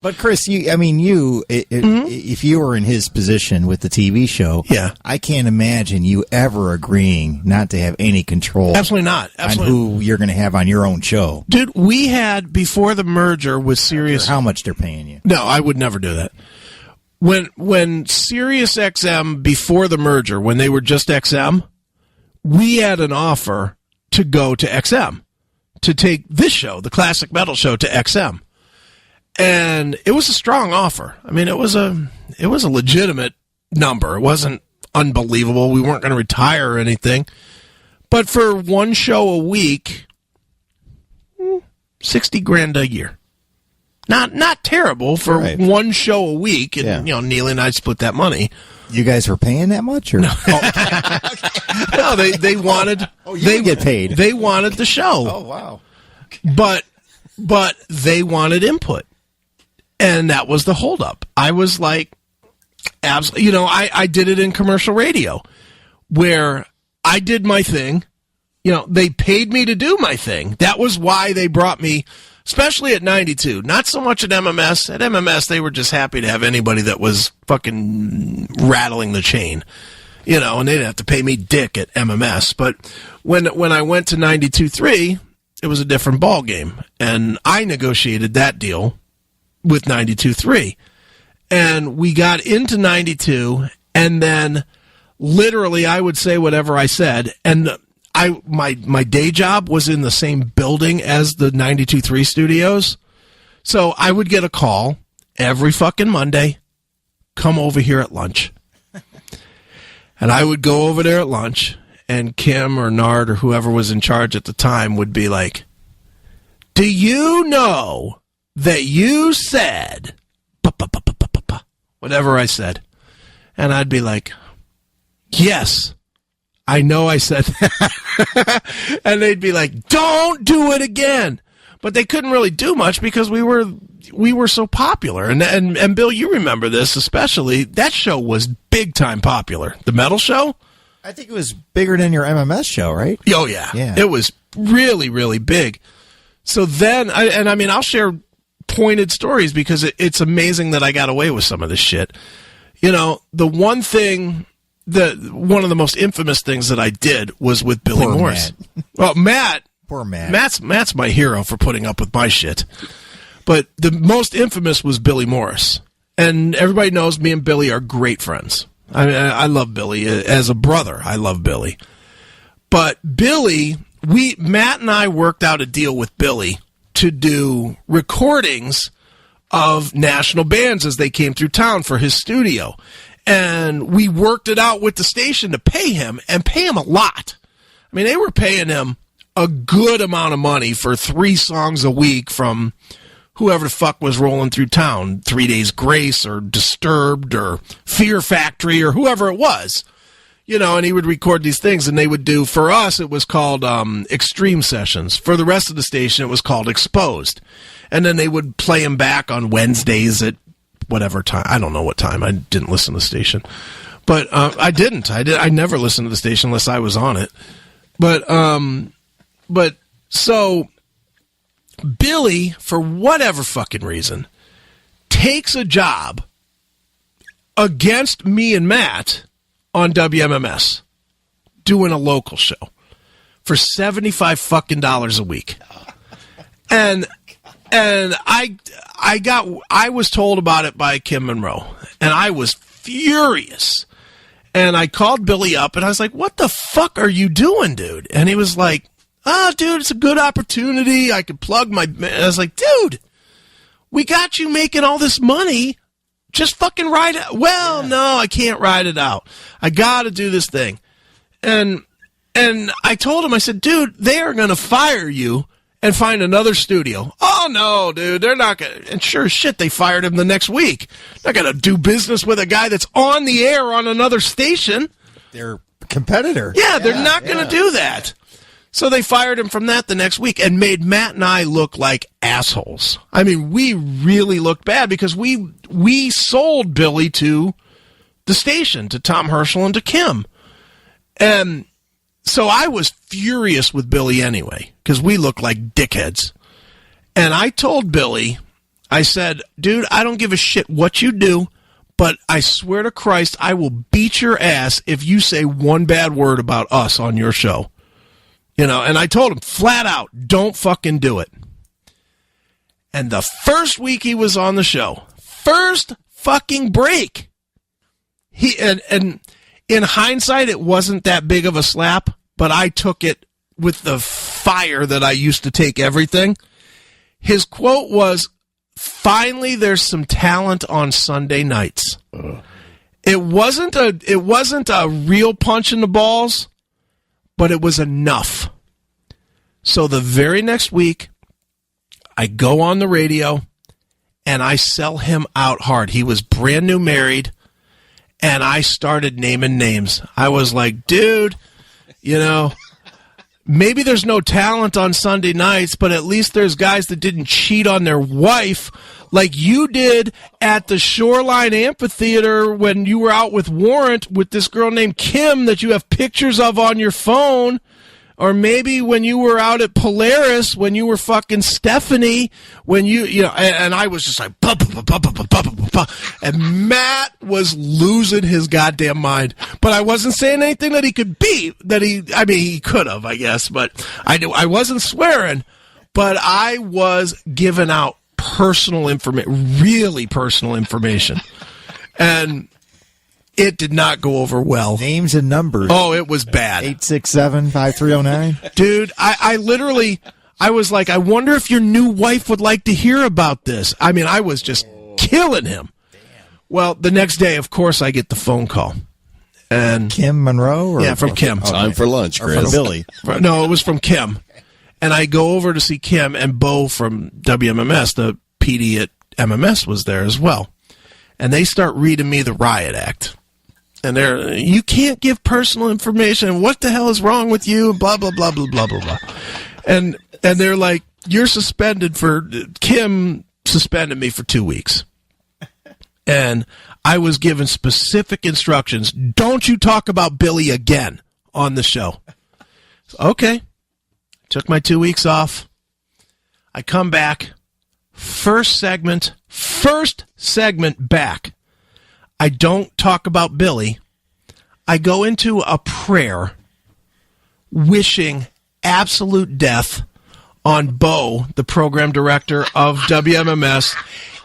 But Chris, if you were in his position with the TV show, I can't imagine you ever agreeing not to have any control. Absolutely not. Absolutely. On who you're going to have on your own show. Dude, we had, before the merger with Sirius... How much they're paying you. No, I would never do that. When Sirius XM, before the merger, when they were just XM, we had an offer to go to XM, to take this show, the Classic Metal Show, to XM. And it was a strong offer. I mean, it was a legitimate number. It wasn't unbelievable. We weren't going to retire or anything. But for one show a week, $60,000 a year. Not terrible for one show a week. And Neely and I split that money. You guys were paying that much, or no? No, they wanted. They get paid. They wanted the show. Oh wow! But they wanted input. And that was the holdup. I was like, absolutely, I did it in commercial radio where I did my thing. They paid me to do my thing. That was why they brought me, especially at 92. Not so much at MMS. At MMS, they were just happy to have anybody that was fucking rattling the chain, and they didn't have to pay me dick at MMS. But when I went to 92.3, it was a different ball game. And I negotiated that deal with 92.3, and we got into 92, and then literally I would say whatever I said, and my day job was in the same building as the 92.3 studios, so I would get a call every fucking Monday, come over here at lunch, and I would go over there at lunch, and Kim or Nard or whoever was in charge at the time would be like, do you know that you said, whatever I said. And I'd be like, yes, I know I said that. And they'd be like, don't do it again. But they couldn't really do much because we were so popular. And Bill, you remember this especially. That show was big time popular. The metal show? I think it was bigger than your MMS show, right? Oh, yeah. It was really, really big. So then, I'll share pointed stories because it's amazing that I got away with some of this shit. The one thing, one of the most infamous things that I did was with Billy Morris. Matt. Well, Matt. Poor Matt. Matt's my hero for putting up with my shit. But the most infamous was Billy Morris. And everybody knows me and Billy are great friends. I love Billy. As a brother, I love Billy. But Billy, Matt and I worked out a deal with Billy to do recordings of national bands as they came through town for his studio. And we worked it out with the station to pay him, and pay him a lot. I mean, they were paying him a good amount of money for 3 songs a week from whoever the fuck was rolling through town, 3 Days Grace or Disturbed or Fear Factory or whoever it was. And he would record these things, and they would do, for us, it was called Extreme Sessions. For the rest of the station, it was called Exposed. And then they would play them back on Wednesdays at whatever time. I don't know what time. I didn't listen to the station. But I didn't. I never listened to the station unless I was on it. But so Billy, for whatever fucking reason, takes a job against me and Matt on WMMS doing a local show for $75 fucking a week. And I was told about it by Kim Monroe, and I was furious. And I called Billy up, and I was like, what the fuck are you doing, dude? And he was like, dude, it's a good opportunity. I could plug my... I was like, dude, we got you making all this money. Just fucking ride it. Well, no, I can't ride it out. I got to do this thing. And I told him, I said, dude, they are going to fire you and find another studio. Oh, no, dude, they're not going to. And sure as shit, they fired him the next week. They're going to do business with a guy that's on the air on another station. Their competitor. Yeah, they're not going to do that. So they fired him from that the next week and made Matt and I look like assholes. I mean, we really looked bad because we sold Billy to the station, to Tom Herschel and to Kim. And so I was furious with Billy anyway because we looked like dickheads. And I told Billy, I said, dude, I don't give a shit what you do, but I swear to Christ, I will beat your ass if you say one bad word about us on your show. And I told him flat out, don't fucking do it. And the first week he was on the show, first fucking break, and in hindsight, it wasn't that big of a slap, but I took it with the fire that I used to take everything. His quote was, "Finally, there's some talent on Sunday nights." It wasn't a real punch in the balls, but it was enough. So the very next week, I go on the radio and I sell him out hard. He was brand new married, and I started naming names. I was like, dude, maybe there's no talent on Sunday nights, but at least there's guys that didn't cheat on their wife like you did at the Shoreline Amphitheater when you were out with Warrant with this girl named Kim that you have pictures of on your phone. Or maybe when you were out at Polaris, when you were fucking Stephanie, when and I was just like, and Matt was losing his goddamn mind. But I wasn't saying anything that he could beat, he could have, I guess, but I wasn't swearing, but I was giving out personal information, really personal information. And it did not go over well. Names and numbers. Oh, it was bad. 867-5309. Dude, I was like, I wonder if your new wife would like to hear about this. I was just killing him. Damn. Well, the next day, of course, I get the phone call. And Kim Monroe? Yeah, from Kim. Time for lunch, Chris. Or from Billy. No, it was from Kim. And I go over to see Kim, and Bo from WMMS, the PD at MMS, was there as well. And they start reading me the riot act. And you can't give personal information. What the hell is wrong with you? Blah, blah, blah, blah, blah, blah, blah. And they're like, you're suspended Kim suspended me for 2 weeks. And I was given specific instructions. Don't you talk about Billy again on the show. Okay. Took my 2 weeks off. I come back. First segment back. I don't talk about Billy. I go into a prayer wishing absolute death on Bo, the program director of WMMS,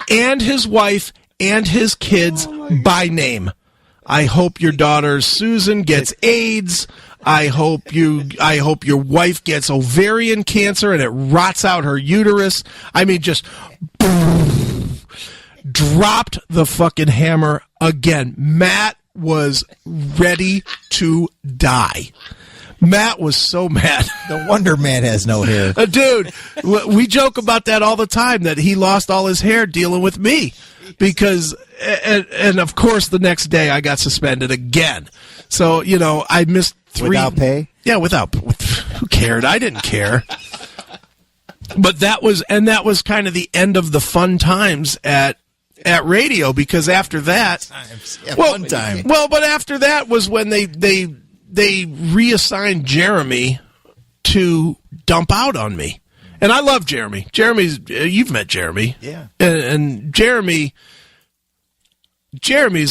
and his wife and his kids by name. I hope your daughter Susan gets AIDS. I hope your wife gets ovarian cancer and it rots out her uterus. Just dropped the fucking hammer again. Matt was ready to die. Matt was so mad. No wonder Matt has no hair. Dude, we joke about that all the time, that he lost all his hair dealing with me. Because, and of course, the next day I got suspended again. So, I missed 3. Without pay? Yeah, who cared? I didn't care. But that was kind of the end of the fun times at radio, because after that, fun time. Well, but after that was when they reassigned Jeremy to dump out on me, and I love Jeremy. You've met Jeremy, yeah, and Jeremy's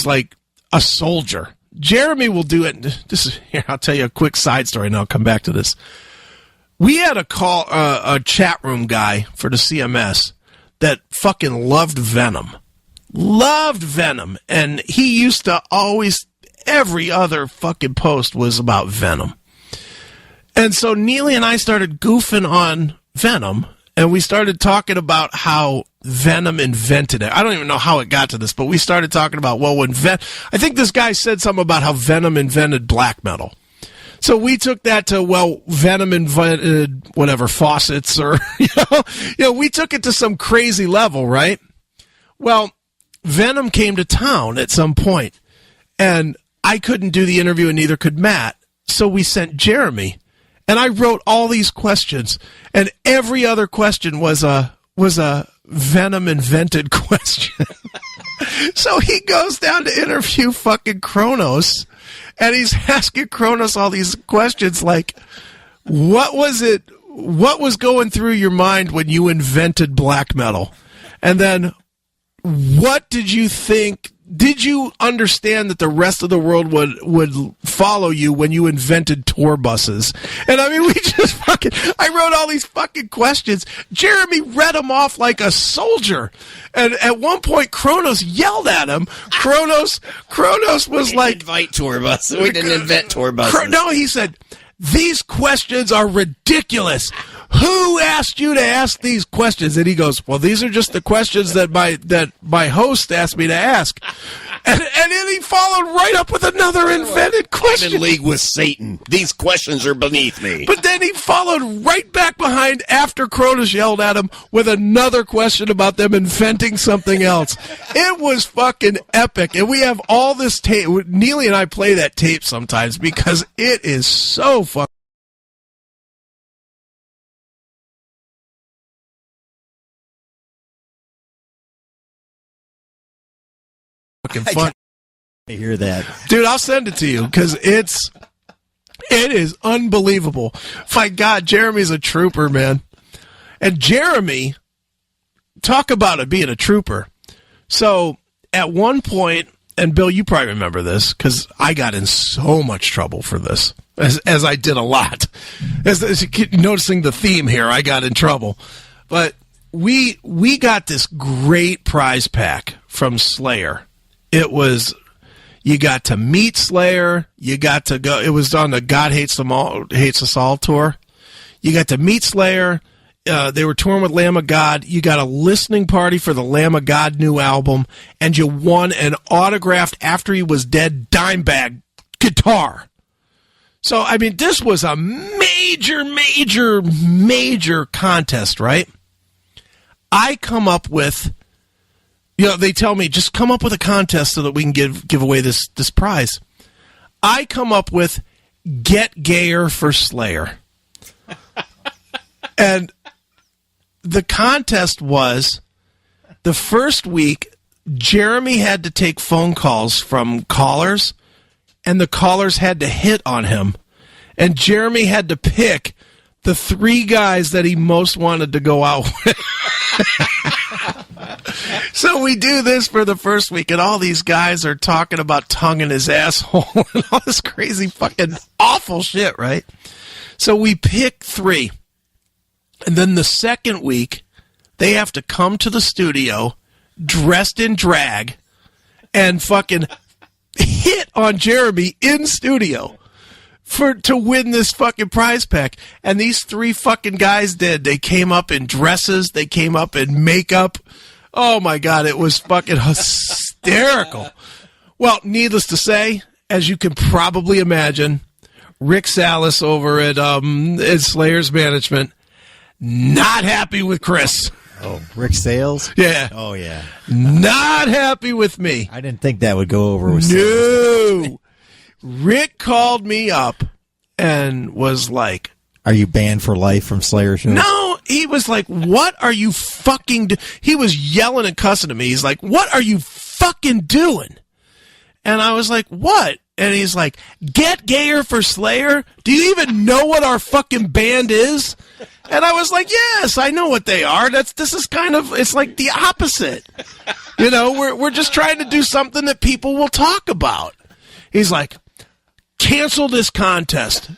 like a soldier. Jeremy will do it. Here, I'll tell you a quick side story, and I'll come back to this. We had a chat room guy for the CMS that fucking loved Venom. And he used to always, every other fucking post was about Venom. And so Neely and I started goofing on Venom, and we started talking about how Venom invented it. I don't even know how it got to this, but we started talking about, I think this guy said something about how Venom invented black metal. So we took that to, Venom invented whatever, faucets, or, we took it to some crazy level, right? Well, Venom came to town at some point, and I couldn't do the interview, and neither could Matt, so we sent Jeremy. And I wrote all these questions, and every other question was a Venom invented question. So he goes down to interview fucking Kronos, and he's asking Kronos all these questions like, what was going through your mind when you invented black metal? And then, what did you think? Did you understand that the rest of the world would follow you when you invented tour buses? And I mean, we just I wrote all these fucking questions. Jeremy read them off like a soldier. And at one point, Kronos yelled at him. Kronos was like, invite tour buses. We didn't invent tour buses. No, he said, these questions are ridiculous. Who asked you to ask these questions? And he goes, well, these are just the questions that my host asked me to ask. And then he followed right up with another invented question. I'm in league with Satan. These questions are beneath me. But then he followed right back behind after Cronus yelled at him with another question about them inventing something else. It was fucking epic. And we have all this tape. Neely and I play that tape sometimes because it is so fucking fun. I hear that, dude. I'll send it to you because it is unbelievable. My God, Jeremy's a trooper, man. And Jeremy, talk about it being a trooper. So at one point, and Bill, you probably remember this because I got in so much trouble for this, as I did a lot. As noticing the theme here, I got in trouble. But we got this great prize pack from Slayer. It was, you got to meet Slayer. You got to go. It was on the God Hates Us All tour. You got to meet Slayer. They were touring with Lamb of God. You got a listening party for the Lamb of God new album, and you won an autographed after he was dead Dimebag guitar. So I mean, this was a major contest, right? I come up with. They tell me, just come up with a contest so that we can give away this prize. I come up with Get Gayer for Slayer. And the contest was, the first week, Jeremy had to take phone calls from callers, and the callers had to hit on him. And Jeremy had to pick the 3 guys that he most wanted to go out with. So we do this for the first week, and all these guys are talking about tongue in his asshole and all this crazy fucking awful shit, right? So we pick 3. And then the second week, they have to come to the studio dressed in drag and fucking hit on Jeremy in studio to win this fucking prize pack. And these 3 fucking guys did. They came up in dresses. They came up in makeup. Oh, my God. It was fucking hysterical. Well, needless to say, as you can probably imagine, Rick Salas over at Slayer's management, not happy with Chris. Oh, Rick Sales? Yeah. Oh, yeah. Not happy with me. I didn't think that would go over with No. Rick called me up and was like, are you banned for life from Slayer shows? No, he was like, what are you fucking He was yelling and cussing at me. He's like, what are you fucking doing? And I was like, what? And he's like, Get Gayer for Slayer? Do you even know what our fucking band is? And I was like, yes, I know what they are. This is kind of, it's like the opposite. We're just trying to do something that people will talk about. He's like, cancel this contest.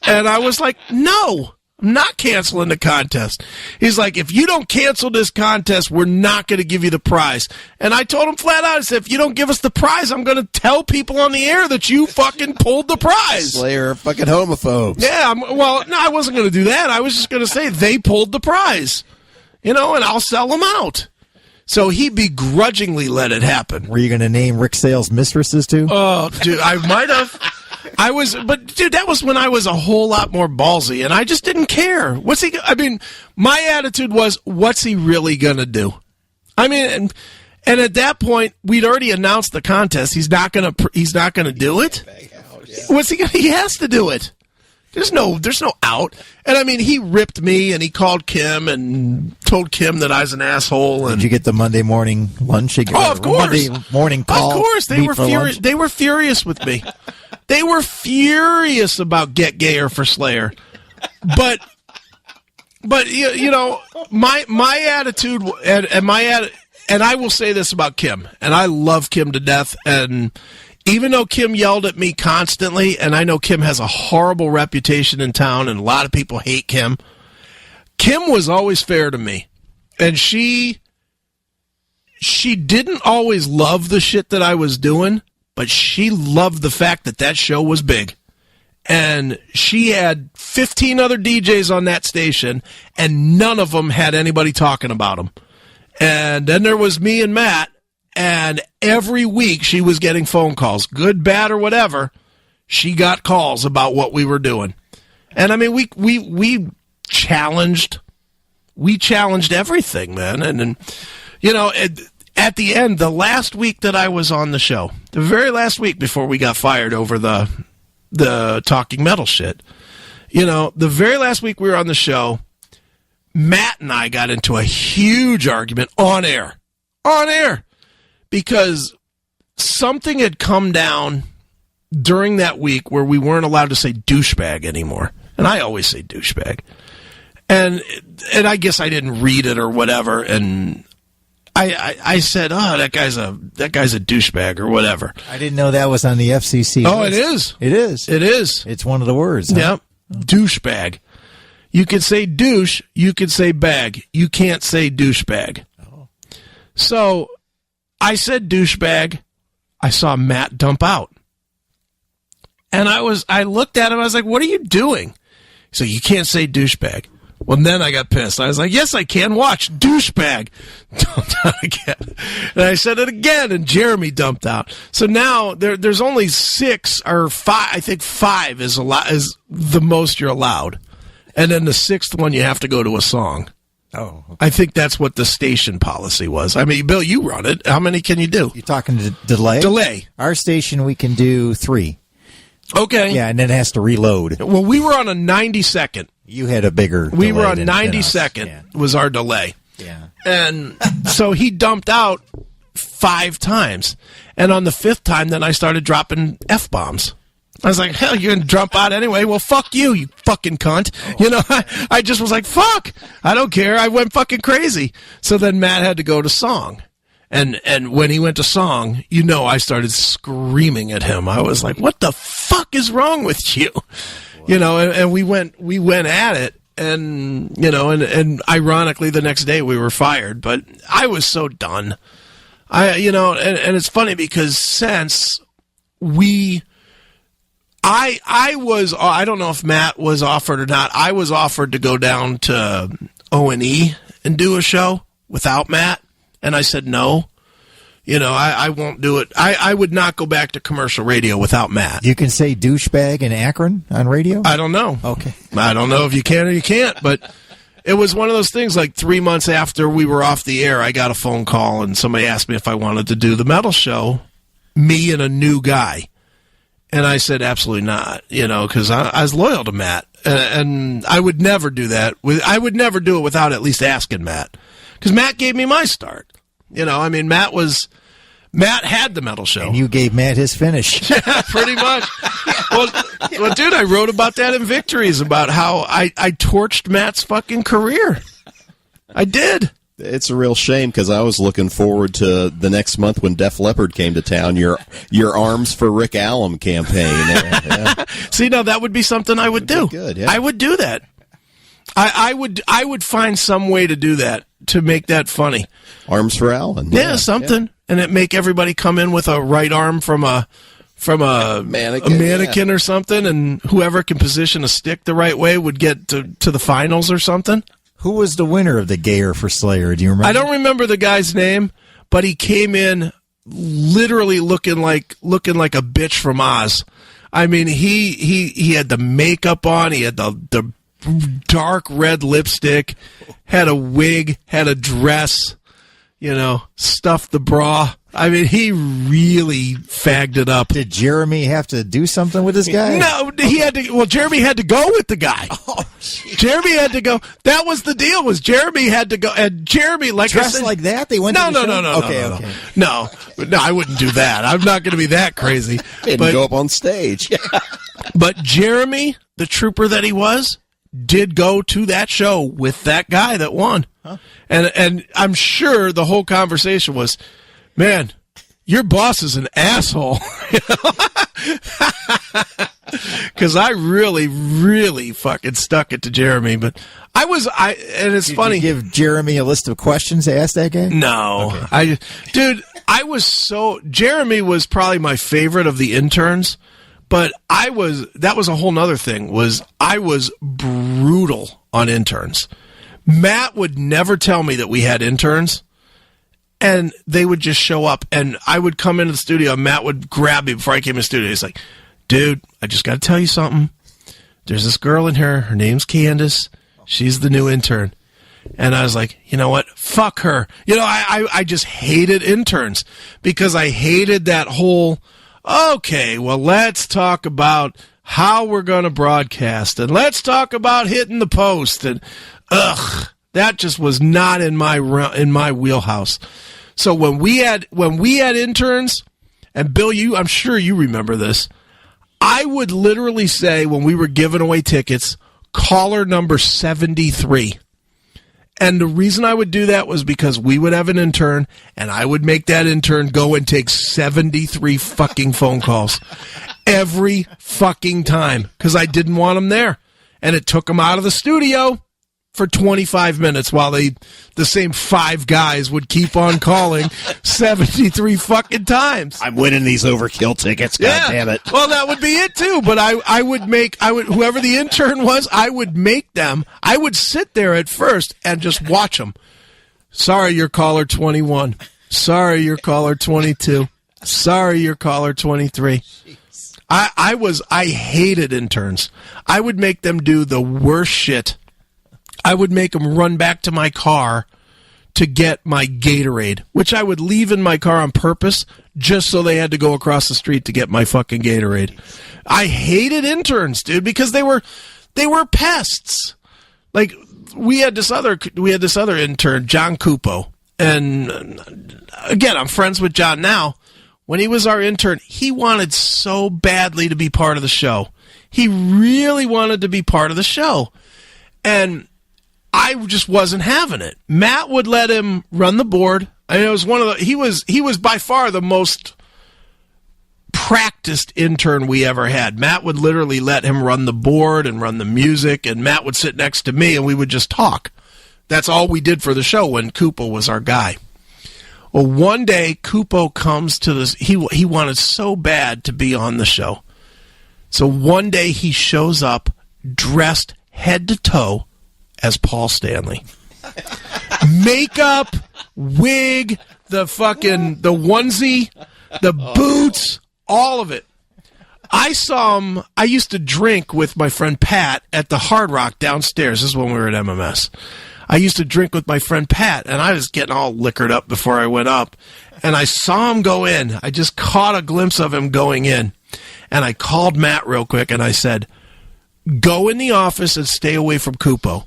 And I was like, no, I'm not canceling the contest. He's like, if you don't cancel this contest, we're not going to give you the prize. And I told him flat out, I said, if you don't give us the prize, I'm going to tell people on the air that you fucking pulled the prize. Slayer fucking homophobes. Yeah, no, I wasn't going to do that. I was just going to say they pulled the prize, and I'll sell them out. So he begrudgingly let it happen. Were you going to name Rick Sales mistresses too? Oh, dude, I might have. But dude, that was when I was a whole lot more ballsy, and I just didn't care. My attitude was, what's he really gonna do? I mean, and at that point, we'd already announced the contest. He's not gonna do it. What's he gonna? He has to do it. There's no out. And I mean, he ripped me, and he called Kim and told Kim that I was an asshole. And did you get the Monday morning lunch? Oh, of course. Monday morning call. Of course, they were furious. They were furious with me. They were furious about Get Gayer for Slayer. But But you know, my attitude and I will say this about Kim, and I love Kim to death, and even though Kim yelled at me constantly, and I know Kim has a horrible reputation in town, and a lot of people hate Kim, Kim was always fair to me, and she didn't always love the shit that I was doing, but she loved the fact that show was big. And she had 15 other DJs on that station, and none of them had anybody talking about them. And then there was me and Matt, and every week she was getting phone calls, good, bad, or whatever. She got calls about what we were doing. And I mean, we challenged everything, man. And you know, at the end, the last week that I was on the show, the very last week before we got fired over the talking metal shit, you know, the very last week we were on the show, Matt and I got into a huge argument on air, because something had come down during that week where we weren't allowed to say douchebag anymore. And I always say douchebag. And I guess I didn't read it or whatever, and I said, "Oh, that guy's a douchebag," or whatever. I didn't know that was on the FCC. Oh, list. it is. It is. It is. It's one of the words. Huh? Yep. Douchebag. You could say douche. You could say bag. You can't say douchebag. Oh. So I said douchebag. I saw Matt dump out, and I looked at him. I was like, "What are you doing?" So you can't say douchebag. Well, then I got pissed. I was like, yes, I can. Watch. Douchebag. Dumped out again. And I said it again, and Jeremy dumped out. So now there's only 6 or 5. I think 5 is the most you're allowed. And then the 6th one, you have to go to a song. Oh. Okay. I think that's what the station policy was. I mean, Bill, you run it. How many can you do? You're talking to delay? Delay. Our station, we can do 3. Okay. Yeah, and then it has to reload. Well, we were on a 90-second. You had a bigger delay. We were on than 90-second was our delay. Yeah. And so he dumped out 5 times. And on the 5th time, then I started dropping F-bombs. I was like, hell, you're going to drop out anyway? Well, fuck you, you fucking cunt. Oh. You know, I just was like, fuck, I don't care. I went fucking crazy. So then Matt had to go to song. And when he went to song, you know, I started screaming at him. I was like, what the fuck is wrong with you? Wow. You know, and we went at it. And, you know, and ironically, the next day we were fired. But I was so done. You know, and it's funny because since I don't know if Matt was offered or not. I was offered to go down to O&E and do a show without Matt. And I said, no, you know, I won't do it. I would not go back to commercial radio without Matt. You can say douchebag in Akron on radio? I don't know. Okay. I don't know if you can or you can't, but it was one of those things like 3 months after we were off the air, I got a phone call and somebody asked me if I wanted to do the metal show, me and a new guy. And I said, absolutely not, you know, because I was loyal to Matt. And I would never do that. I would never do it without at least asking Matt. Because Matt gave me my start. You know, I mean, Matt had the metal show. And you gave Matt his finish. Yeah, pretty much. Well, dude, I wrote about that in Victories, about how I torched Matt's fucking career. I did. It's a real shame because I was looking forward to the next month when Def Leppard came to town. Your Arms for Rick Allen campaign. Yeah. See, now that would be something I would do. Good, yeah. I would do that. I would find some way to do that, to make that funny. Arms for Allen. Yeah, something. Yeah. And it make everybody come in with a right arm from a mannequin or something, and whoever can position a stick the right way would get to the finals or something. Who was the winner of the Gayer for Slayer? Do you remember? I don't remember the guy's name, but he came in literally looking like a bitch from Oz. I mean, he had the makeup on, he had the dark red lipstick, had a wig, had a dress, you know, stuffed the bra. I mean, he really fagged it up. Did Jeremy have to do something with this guy? No, he had to. Well, Jeremy had to go with the guy. Oh, Jeremy had to go. That was the deal. Was Jeremy had to go, and Jeremy, like dressed I said, like that? They went. No. No, I wouldn't do that. I'm not going to be that crazy. Didn't go up on stage. But Jeremy, the trooper that he was, did go to that show with that guy that won. Huh. And I'm sure the whole conversation was, man, your boss is an asshole. Because I really, really fucking stuck it to Jeremy. But and it's funny. Did you give Jeremy a list of questions to ask that guy? No. Okay. Jeremy was probably my favorite of the interns. But that was a whole nother thing, I was brutal on interns. Matt would never tell me that we had interns, and they would just show up, and I would come into the studio, and Matt would grab me before I came in the studio. He's like, dude, I just got to tell you something. There's this girl in here. Her name's Candace. She's the new intern. And I was like, you know what? Fuck her. I just hated interns because I hated that whole... Okay, well, let's talk about how we're going to broadcast, and let's talk about hitting the post, and that just was not in my wheelhouse. So when we had interns, and Bill, I'm sure you remember this, I would literally say when we were giving away tickets, caller number 73. And the reason I would do that was because we would have an intern, and I would make that intern go and take 73 fucking phone calls every fucking time because I didn't want them there. And it took them out of the studio for 25 minutes while the same 5 guys would keep on calling 73 fucking times. I'm winning these overkill tickets. God damn it. Well, that would be it too. But I would whoever the intern was, I would make them. I would sit there at first and just watch them. Sorry, you're caller 21. Sorry, you're caller 22. Sorry, you're caller 23. I hated interns. I would make them do the worst shit. I would make them run back to my car to get my Gatorade, which I would leave in my car on purpose just so they had to go across the street to get my fucking Gatorade. I hated interns, dude, because they were pests. Like we had this other intern, John Kupo, and again, I'm friends with John now. When he was our intern, he wanted so badly to be part of the show. He really wanted to be part of the show, and I just wasn't having it. Matt would let him run the board. I mean, it was he was by far the most practiced intern we ever had. Matt would literally let him run the board and run the music, and Matt would sit next to me and we would just talk. That's all we did for the show when Kupo was our guy. Well, one day Kupo comes to this. He wanted so bad to be on the show. So one day he shows up dressed head to toe as Paul Stanley. Makeup, wig, the onesie, the boots, all of it. I saw him. I used to drink with my friend Pat at the Hard Rock downstairs. This is when we were at MMS. I used to drink with my friend Pat, and I was getting all liquored up before I went up. And I saw him go in. I just caught a glimpse of him going in. And I called Matt real quick, and I said, go in the office and stay away from Kupo.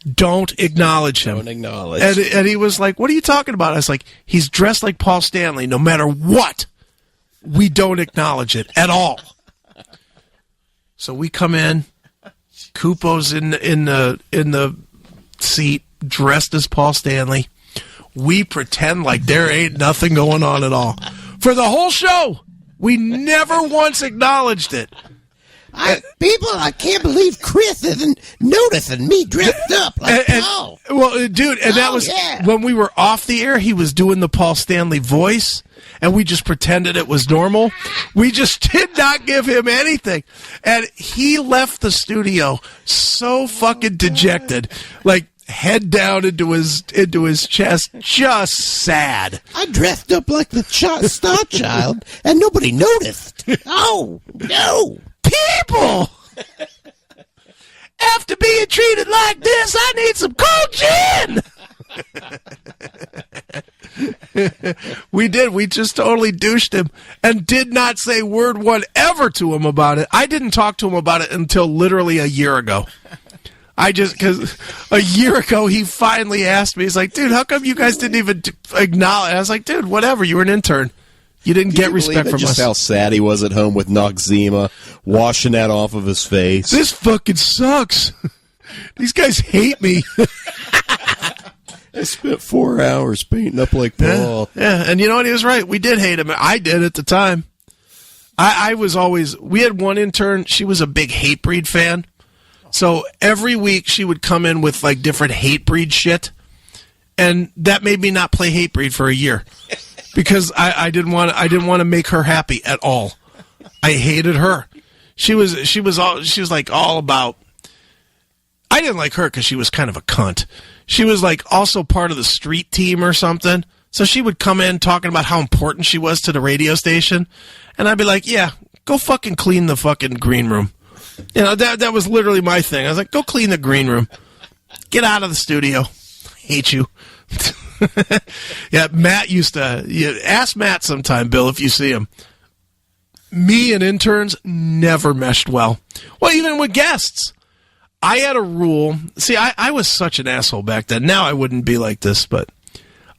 Don't acknowledge him. Don't acknowledge. And he was like, what are you talking about? I was like, he's dressed like Paul Stanley. No matter what, we don't acknowledge it at all. So we come in. Kupo's in the seat, dressed as Paul Stanley. We pretend like there ain't nothing going on at all. For the whole show, we never once acknowledged it. I can't believe Chris isn't noticing me dressed up like Paul. Well, dude, and that was when we were off the air, he was doing the Paul Stanley voice, and we just pretended it was normal. We just did not give him anything. And he left the studio so fucking dejected, like head down into his chest, just sad. I dressed up like the Star Child, and nobody noticed. Oh, no. People! After being treated like this, I need some cold gin! We did. We just totally douched him and did not say word one ever to him about it. I didn't talk to him about it until literally a year ago. Because a year ago, he finally asked me, he's like, dude, how come you guys didn't even acknowledge? I was like, dude, whatever, you were an intern. You didn't get respect from us. Just how sad he was at home with Noxzema, washing that off of his face. This fucking sucks. These guys hate me. I spent 4 hours painting up like Paul. Yeah, and you know what? He was right. We did hate him. I did at the time. I was always... We had one intern. She was a big Hatebreed fan. So every week she would come in with like different Hatebreed shit. And that made me not play Hatebreed for a year. Because I didn't want to make her happy at all. I hated her. She was like all about... I didn't like her because she was kind of a cunt. She was like also part of the street team or something. So she would come in talking about how important she was to the radio station. And I'd be like, yeah, go fucking clean the fucking green room. You know, that was literally my thing. I was like, go clean the green room. Get out of the studio. Hate you. Yeah, Matt used to... ask Matt sometime, Bill, if you see him. Me and interns never meshed well. Well, even with guests. I had a rule. See, I was such an asshole back then. Now I wouldn't be like this, but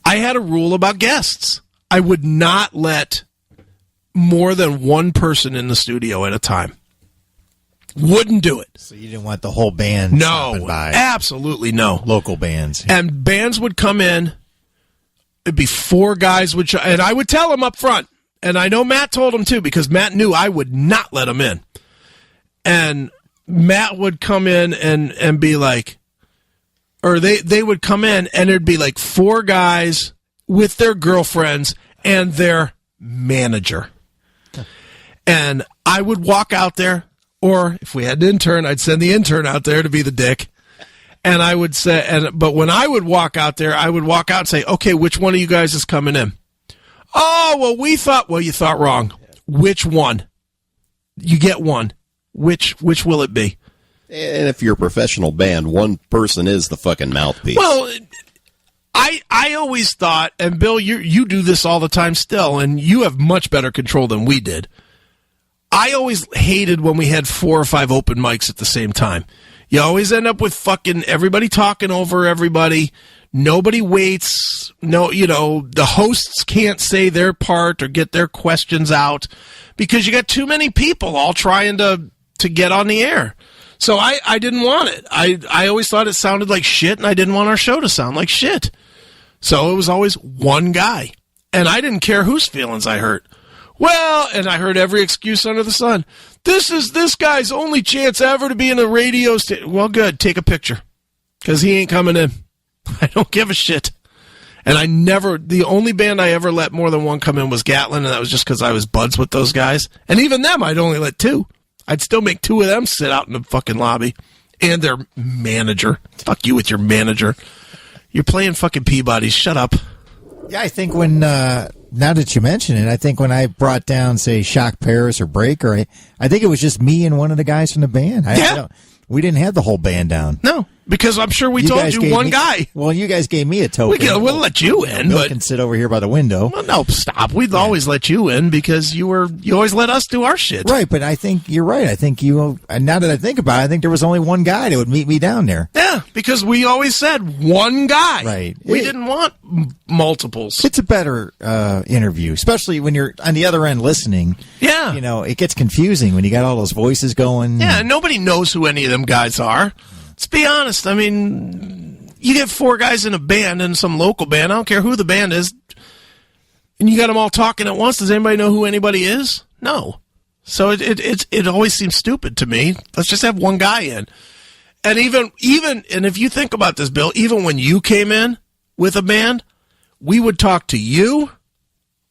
I had a rule about guests. I would not let more than one person in the studio at a time. Wouldn't do it. So you didn't want the whole band stopping by? Absolutely no. Local bands. And bands would come in. It'd be 4 guys, and I would tell them up front. And I know Matt told him too, because Matt knew I would not let him in. And Matt would come in and be like, or they would come in and there'd be like 4 guys with their girlfriends and their manager. And I would walk out there, or if we had an intern, I'd send the intern out there to be the dick. And I would say, but when I would walk out there, I would walk out and say, okay, which one of you guys is coming in? Oh, well, you thought wrong. Which one? You get one. Which will it be? And if you're a professional band, one person is the fucking mouthpiece. Well, I always thought, and Bill, you do this all the time still, and you have much better control than we did. I always hated when we had 4 or 5 open mics at the same time. You always end up with fucking everybody talking over everybody. Nobody waits. No, the hosts can't say their part or get their questions out because you got too many people all trying to get on the air. So I didn't want it. I always thought it sounded like shit, and I didn't want our show to sound like shit. So it was always one guy. And I didn't care whose feelings I hurt. Well, and I heard every excuse under the sun. This is this guy's only chance ever to be in a radio station. Well, good. Take a picture. Because he ain't coming in. I don't give a shit. And the only band I ever let more than one come in was Gatlin, and that was just because I was buds with those guys. And even them, I'd only let 2. I'd still make 2 of them sit out in the fucking lobby. And their manager. Fuck you with your manager. You're playing fucking Peabody's. Shut up. Yeah, I think when, now that you mention it, I think when I brought down, say, Shock Paris or Breaker, I think it was just me and one of the guys from the band. We didn't have the whole band down. No, because I'm sure we told you one guy. Well, you guys gave me a token. We'll let you in. Bill can sit over here by the window. Well, no, stop. We'd always let you in because you always let us do our shit. Right, but I think you're right. I think now that I think about it, I think there was only one guy that would meet me down there. Yeah, because we always said one guy. Right. We didn't want multiples. It's a better interview, especially when you're on the other end listening. Yeah. It gets confusing when you got all those voices going. Yeah, and nobody knows who any of them guys are. Let's be honest. I mean, you get 4 guys in a band, in some local band. I don't care who the band is. And you got them all talking at once. Does anybody know who anybody is? No. So it always seems stupid to me. Let's just have one guy in. And even and if you think about this, Bill, even when you came in with a band, we would talk to you,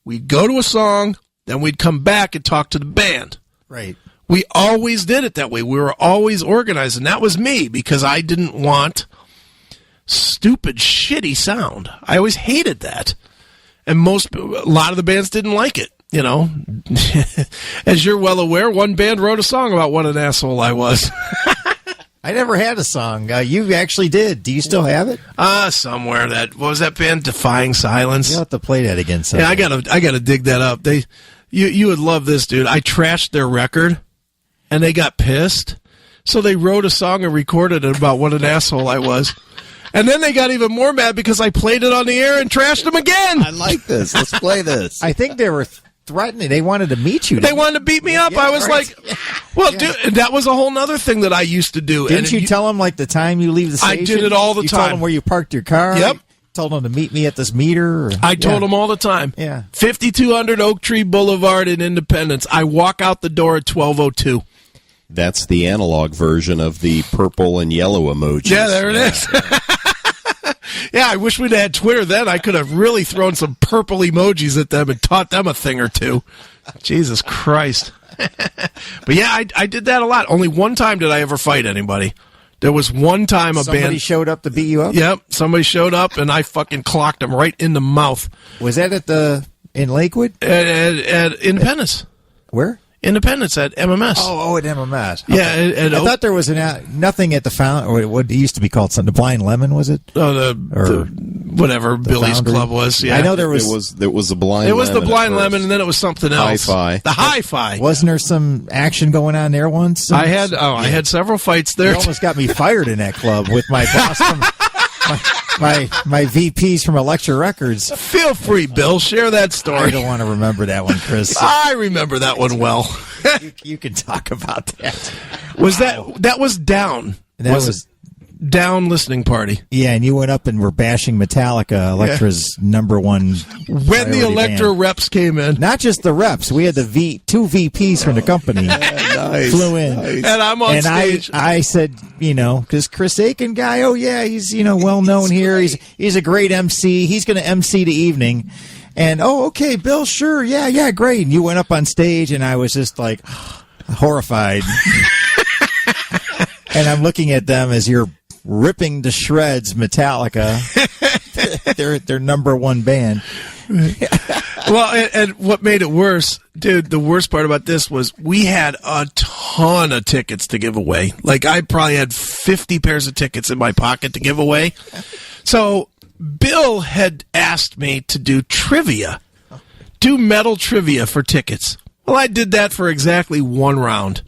we'd go to a song, then we'd come back and talk to the band. Right. We always did it that way. We were always organized, and that was me because I didn't want stupid, shitty sound. I always hated that. And a lot of the bands didn't like it, As you're well aware, one band wrote a song about what an asshole I was. I never had a song. You actually did. Do you still have it? Somewhere. What was that band? Defying Silence. You'll have to play that again sometime. Yeah, I gotta dig that up. You would love this, dude. I trashed their record, and they got pissed. So they wrote a song and recorded it about what an asshole I was. And then they got even more mad because I played it on the air and trashed them again. I like this. Let's play this. I think there were threatening. They wanted to meet you. They wanted to beat me up. Yeah, I was right. like, well, dude, and that was a whole nother thing that I used to do. Didn't you tell them like the time you leave the I station? did it all the you time. told them where you parked your car? Yep. Told them to meet me at this meter? Or, I told them all the time. Yeah. 5200 Oak Tree Boulevard in Independence. I walk out the door at 12:02. That's the analog version of the purple and yellow emojis. Yeah, there it is. Yeah, I wish we'd had Twitter then. I could have really thrown some purple emojis at them and taught them a thing or two. Jesus Christ. But yeah, I did that a lot. Only one time did I ever fight anybody. There was one time Somebody showed up to beat you up? Yep, somebody showed up and I fucking clocked him right in the mouth. Was that in Lakewood? At Independence. Where? Independence at MMS. Oh, at MMS. Yeah, I thought there was nothing at the fountain, or what it used to be called something. The Blind Lemon, was it? Oh, whatever Billy's Foundry? Club was. Yeah, I know there was. There was the blind. It was the lemon at Blind first. Lemon, and then it was something else. Hi-Fi. The Hi-Fi. Wasn't there some action going on there once? I had several fights there. You almost got me fired in that club with my boss from my VPs from Electra Records. Feel free, Bill. Share that I story. don't want to remember that one, Chris. I remember that one well. You can talk about that. That was Down? That was Down listening party. Yeah, and you went up and were bashing Metallica, Electra's number one. When the Electra band. Reps came in. Not just the reps. We had the two VPs from the company Nice. flew in. Nice. And I'm on stage. I said, because Chris Akin guy, oh yeah, he's well known here. He's a great MC. He's going to MC the evening. And okay, Bill, sure, yeah, great. And you went up on stage, and I was just like horrified. And I'm looking at them as you're ripping to shreds Metallica, their number one band. Well, and what made it worse, dude, the worst part about this was we had a ton of tickets to give away. Like, I probably had 50 pairs of tickets in my pocket to give away. So Bill had asked me to do metal trivia for tickets. Well, I did that for exactly one round.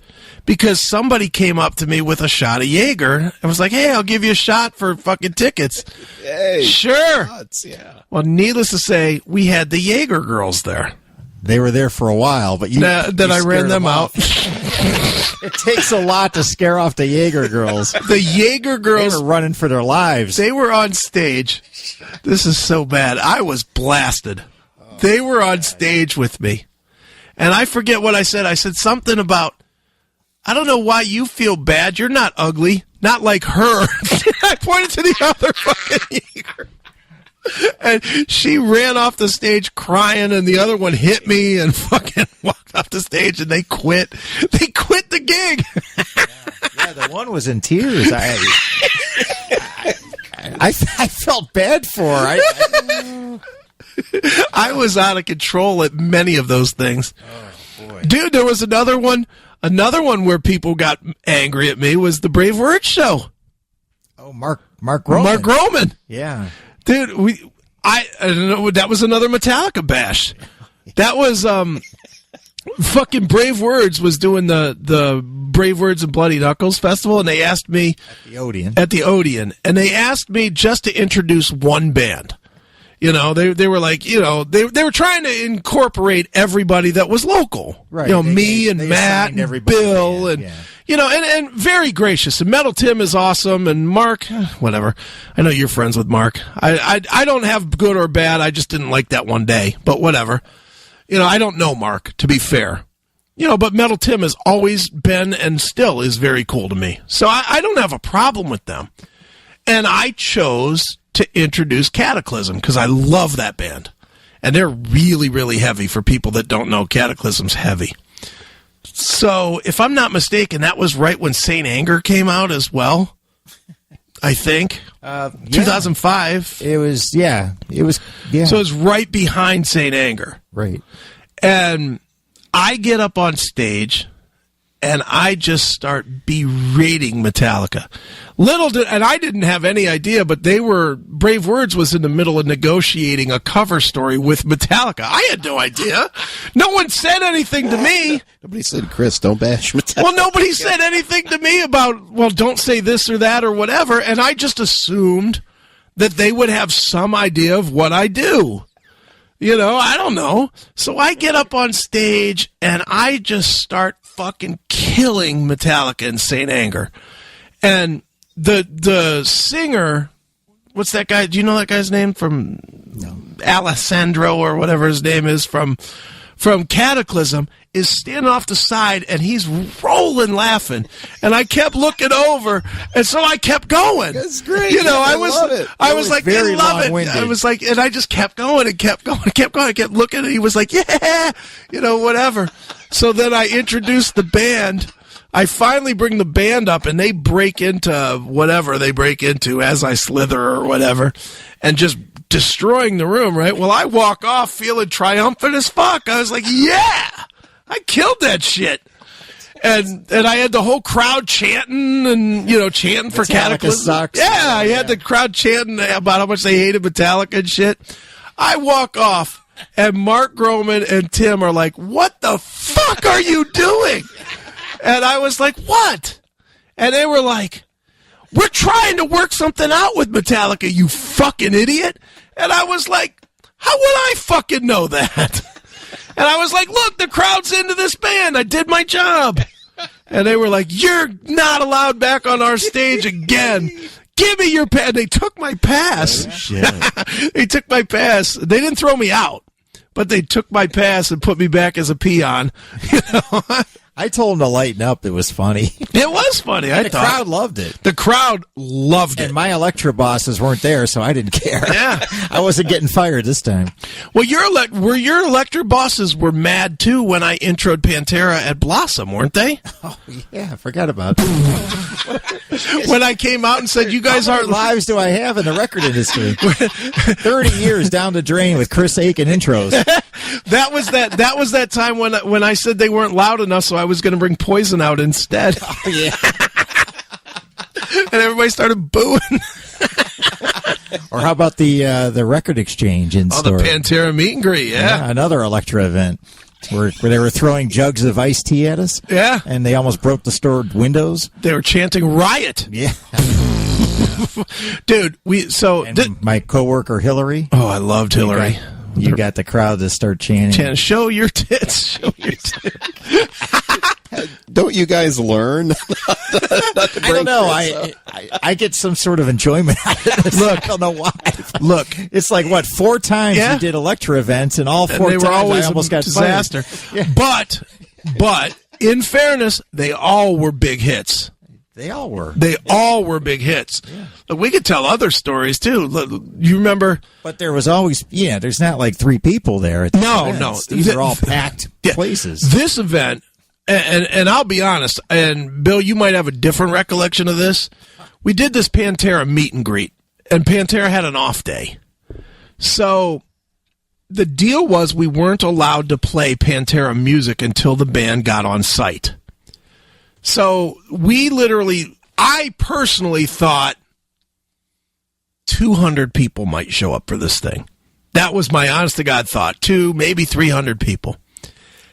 Because somebody came up to me with a shot of Jaeger and was like, hey, I'll give you a shot for fucking tickets. Hey, sure. nuts, yeah. Well, needless to say, we had the Jaeger girls there. They were there for a while, but Then I ran scared them out. It takes a lot to scare off the Jaeger girls. The Jaeger They girls, were running for their lives. they were on stage. This is so bad. I was blasted. They were on stage with me. And I forget what I said. I said something about, I don't know why you feel bad. You're not ugly. Not like her. I pointed to the other fucking Jaeger. And she ran off the stage crying, and the other one hit me and fucking walked off the stage, and they quit. They quit the gig. Yeah, the one was in tears. I felt bad for her. I was out of control at many of those things. Oh, boy. Dude, there was another one. Another one where people got angry at me was the Brave Words show. Oh, Mark Roman. Mark Roman. Yeah. Dude, I don't know, that was another Metallica bash. That was fucking Brave Words was doing the Brave Words and Bloody Knuckles festival, and they asked me At the Odeon, and they asked me just to introduce one band. You know, they were like, they were trying to incorporate everybody that was local. Right. You know, They me and Matt assigned and everybody Bill a and band, yeah. and very gracious. And Metal Tim is awesome, and Mark, whatever. I know you're friends with Mark. I don't have good or bad. I just didn't like that one day, but whatever. I don't know Mark, to be fair. But Metal Tim has always been and still is very cool to me. So I don't have a problem with them. And I chose to introduce Cataclysm because I love that band. And they're really, really heavy for people that don't know. Cataclysm's heavy. So, if I'm not mistaken, that was right when Saint Anger came out as well. I think. 2005. It was, yeah. So, it's right behind Saint Anger. Right. And I get up on stage and I just start berating Metallica. And I didn't have any idea, but Brave Words was in the middle of negotiating a cover story with Metallica. I had no idea. No one said anything to me. Nobody said, Chris, don't bash Metallica. Well, nobody said anything to me about, don't say this or that or whatever, and I just assumed that they would have some idea of what I do. You know, I don't know. So I get up on stage and I just start fucking killing Metallica in Saint Anger. And the singer, what's that guy? Do you know that guy's name? From Alessandro or whatever his name is from Cataclysm, is standing off the side and he's rolling laughing. And I kept looking over, and so I kept going. That's great. You know, I was was like, very I love it. long-winded. I was like, and I just kept going and kept going and kept going. I kept looking, and he was like, yeah, you know, whatever. So then I introduced the band. I finally bring the band up, and they break into whatever they break into as I slither or whatever, and just destroying the room, right? Well, I walk off feeling triumphant as fuck. I was like, yeah, I killed that shit. And I had the whole crowd chanting and, you know, chanting for Metallica Cataclysm. sucks. Yeah, I had the crowd chanting about how much they hated Metallica and shit. I walk off, and Mark Groman and Tim are like, what the fuck are you doing? And I was like, what? And they were like, we're trying to work something out with Metallica, you fucking idiot. And I was like, how would I fucking know that? And I was like, look, the crowd's into this band. I did my job. And they were like, you're not allowed back on our stage again. Give me your pass. They took my pass. Oh, shit. They took my pass. They didn't throw me out, but they took my pass and put me back as a peon. You know? I told him to lighten up. It was funny. It was funny. The crowd loved it. The crowd loved it. And my Electra bosses weren't there, so I didn't care. Yeah. I wasn't getting fired this time. Well, your Electra bosses were mad, too, when I introed Pantera at Blossom, weren't they? Oh, yeah, I forgot about that. When I came out and said, you guys How aren't... many lives do I have in the record industry? 30 years down the drain with Chris Akin intros. That was that time when I said they weren't loud enough, so I was going to bring Poison out instead. Oh, yeah. And everybody started booing. Or how about the record exchange in store? The Pantera meet and greet, yeah. Another Electra event where they were throwing jugs of iced tea at us. Yeah. And they almost broke the store windows. They were chanting riot. Yeah. Dude, my coworker Hillary. Oh, I loved Hillary. You got the crowd to start chanting. Show your tits. Show your tits. Don't you guys learn? Not to I don't know. I get some sort of enjoyment out of this. Look, I don't know why. Look, it's like, what, 4 times you did Electra events, and all 4 they were times always I almost got disaster. Yeah. But in fairness, they all were big hits. They all were. They all were big hits. Yeah. Look, we could tell other stories too. Look, you remember? But there was always, there's not like 3 people there. At No. These are all packed places. This event, and I'll be honest, and Bill, you might have a different recollection of this. We did this Pantera meet and greet, and Pantera had an off day. So the deal was we weren't allowed to play music until the band got on site. So I personally thought 200 people might show up for this thing. That was my honest to God thought. 200, maybe 300 people.